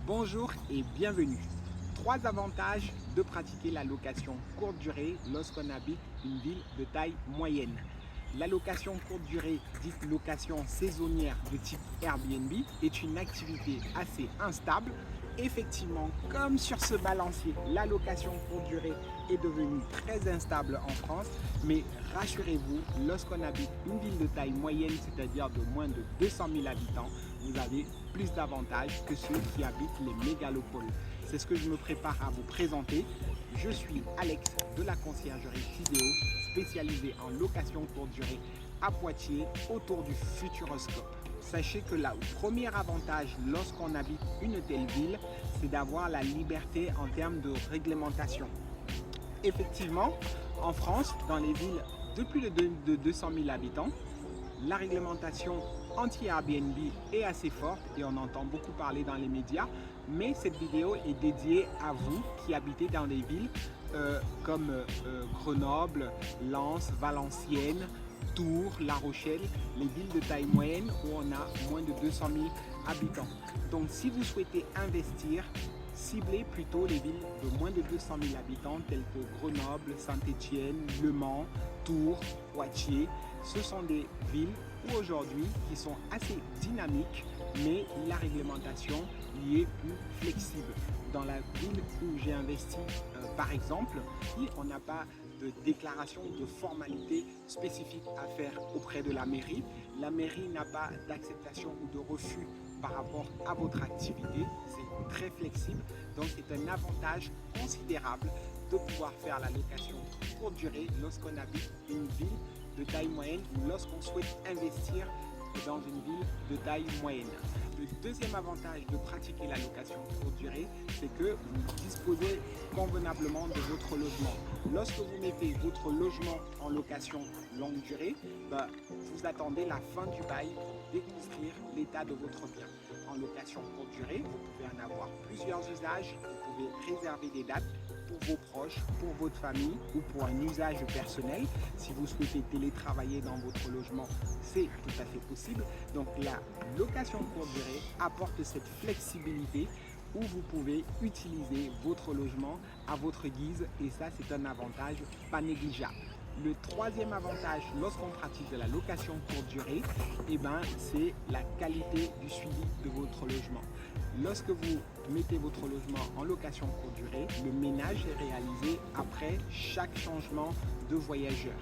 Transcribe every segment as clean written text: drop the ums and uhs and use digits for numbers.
Bonjour et bienvenue. Trois avantages de pratiquer la location courte durée lorsqu'on habite une ville de taille moyenne. La location courte durée, dite location saisonnière de type Airbnb, est une activité assez instable. Effectivement, comme sur ce balancier, la location courte durée est devenue très instable en France. Mais rassurez-vous, lorsqu'on habite une ville de taille moyenne, c'est-à-dire de moins de 200 000 habitants, vous avez plus d'avantages que ceux qui habitent les mégalopoles. C'est ce que je me prépare à vous présenter. Je suis Alex de la conciergerie Tiseo, spécialisée en location courte durée à Poitiers autour du Futuroscope. Sachez que le premier avantage lorsqu'on habite une telle ville, c'est d'avoir la liberté en termes de réglementation. Effectivement, en France, dans les villes de plus de 200 000 habitants, la réglementation anti-Airbnb est assez forte et on entend beaucoup parler dans les médias, mais cette vidéo est dédiée à vous qui habitez dans des villes comme Grenoble, Lens, Valenciennes, Tours, La Rochelle, les villes de taille moyenne où on a moins de 200 000 habitants. Donc si vous souhaitez investir, ciblez plutôt les villes de moins de 200 000 habitants telles que Grenoble, Saint-Étienne, Le Mans, Tours, Poitiers. Ce sont des villes où aujourd'hui qui sont assez dynamiques, mais la réglementation y est plus flexible. Dans la ville où j'ai investi, par exemple, on n'a pas de déclaration de formalité spécifique à faire auprès de la mairie. La mairie n'a pas d'acceptation ou de refus par rapport à votre activité. C'est très flexible, donc c'est un avantage considérable de pouvoir faire la location courte durée lorsqu'on habite une ville de taille moyenne ou lorsqu'on souhaite investir dans une ville de taille moyenne. Le deuxième avantage de pratiquer la location courte durée, c'est que vous disposez convenablement de votre logement. Lorsque vous mettez votre logement en location longue durée, vous attendez la fin du bail pour découvrir l'état de votre bien. En location courte durée, vous pouvez en avoir plusieurs usages, vous pouvez réserver des dates pour vos proches, pour votre famille ou pour un usage personnel. Si vous souhaitez télétravailler dans votre logement, c'est tout à fait possible. Donc la location courte durée apporte cette flexibilité où vous pouvez utiliser votre logement à votre guise et ça c'est un avantage pas négligeable. Le troisième avantage lorsqu'on pratique de la location courte durée, c'est la qualité du suivi de votre logement. Lorsque vous mettez votre logement en location courte durée, le ménage est réalisé après chaque changement de voyageur.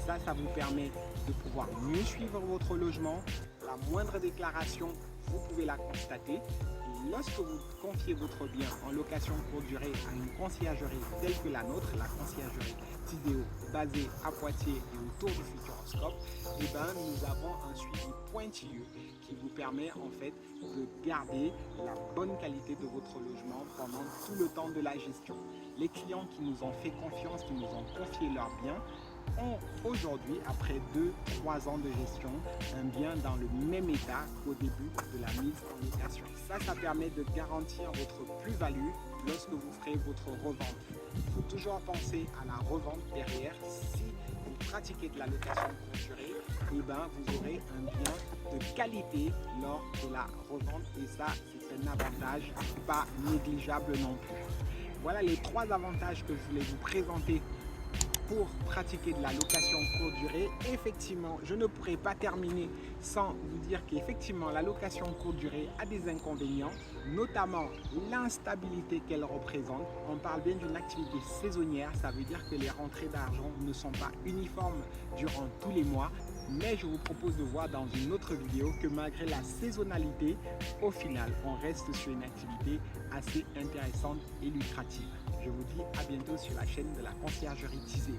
Ça vous permet de pouvoir mieux suivre votre logement. La moindre déclaration, vous pouvez la constater. Et lorsque vous confiez votre bien en location courte durée à une conciergerie telle que la nôtre, la conciergerie Tiseo, basée à Poitiers et autour du Futuroscope, nous avons un suivi pointilleux qui vous permet en fait de garder la bonne qualité de votre logement pendant tout le temps de la gestion. Les clients qui nous ont fait confiance, qui nous ont confié leurs biens, ont aujourd'hui, après 2-3 ans de gestion, un bien dans le même état qu'au début de la mise en location. Ça permet de garantir votre plus-value lorsque vous ferez votre revente. Il faut toujours penser à la revente derrière. Si vous pratiquez de la location courte durée, vous aurez un bien de qualité lors de la revente et ça, c'est un avantage pas négligeable non plus. Voilà les trois avantages que je voulais vous présenter pour pratiquer de la location courte durée. Effectivement, je ne pourrais pas terminer sans vous dire qu'effectivement la location courte durée a des inconvénients, notamment l'instabilité qu'elle représente. On parle bien d'une activité saisonnière, ça veut dire que les rentrées d'argent ne sont pas uniformes durant tous les mois. Mais je vous propose de voir dans une autre vidéo que malgré la saisonnalité, au final, on reste sur une activité assez intéressante et lucrative. Je vous dis à bientôt sur la chaîne de la conciergerie Tiseo.